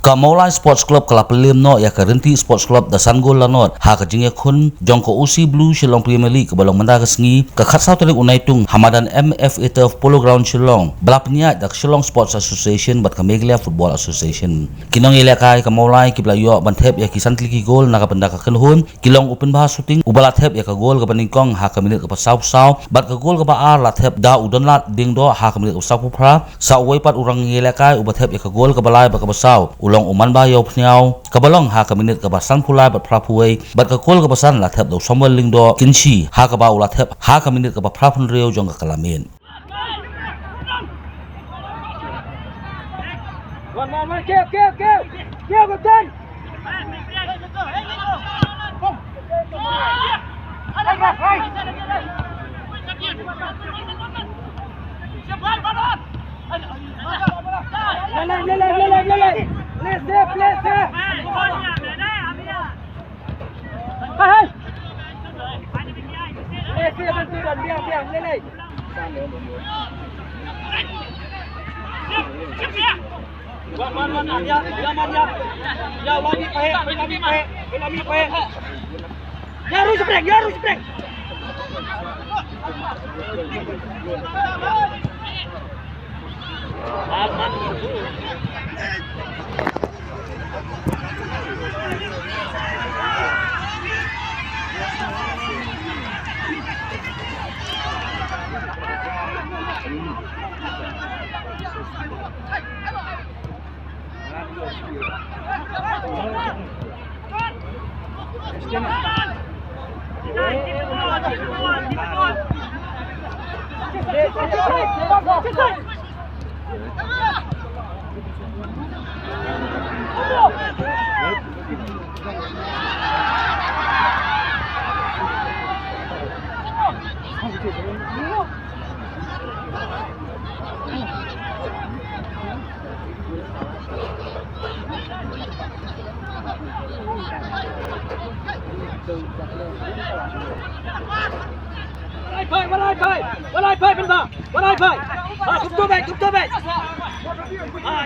Kamolai Sports Club kala pelim no ya Renti Sports Club da Sanggol lanot ha ka jingya khun jongko UC Blue Shillong Premier League ke balong manda kesngi ke khatsau telik unaitung Hamadan MFA Turf Polo Ground Shillong belapnya da Shillong Sports Association bat ka Meghalaya Football Association kinong ilakai Kamolai kibla yo bantep ya kisan tliki gol na ka benda ka kenhun kilong open bah shooting ubala thep ya ka gol ka baningkong ha ka minit ka pasau bat ka gol ka ba ar la thep da udon lat ding do ha ka minit ka pasau phra sa wei pat urang ilakai ubat thep ya ka gol ka balai ba ka pasau long uman ba yaw pniaw kabalong ha ka minit ka basan pulai bat prapuai bat ka kol ka basan la thep do somwel lingdo kinchi ha ka ba ula thep ha ka minit ka ba prapun reo jong ka kalamin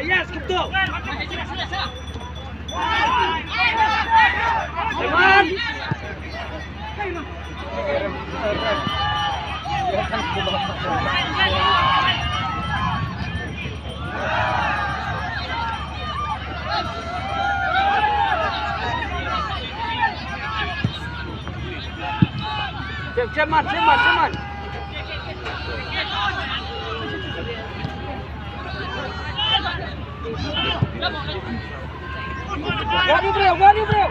Yes, kumto. Ceman. Gani bro.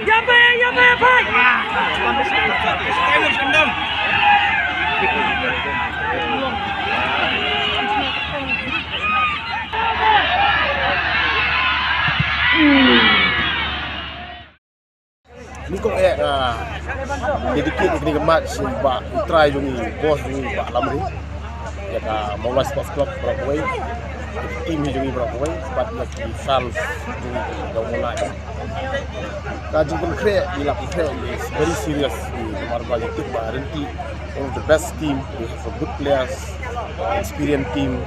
Ya baik. Mungkin dedikit ini match ba try jungi bos jungi ba lamri ya ka Mawla Sports Club Broadway tim jungi Broadway bat lagi sal jungi da mulai ka jungkun kre bila kre is very serious di Marbali tim ba Renti one of the best team. We have a good players, experienced team,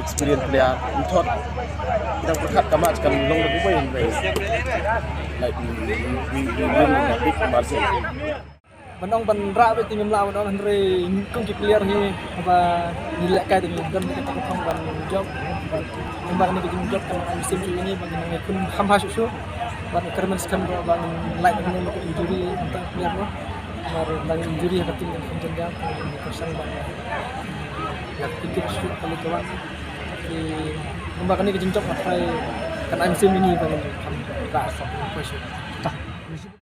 experienced player. We thought kita berkat kamat kan long the way like we win a big margin. Menong benra với team lao đó anh rồi công việc clear như và nhìn lại cái tình hình gần cái không bằng job nhưng bằng cái job kan anh sim ini bằng cái kun khám susu bằng kermen skan bằng lại dengan cái injury untuk clear nó và bằng injury yang penting dan penjendam kosong banget ya pikir sulit kalau kawan di memang ini kejencok apa kan anh sim ini bằng khám cả sọc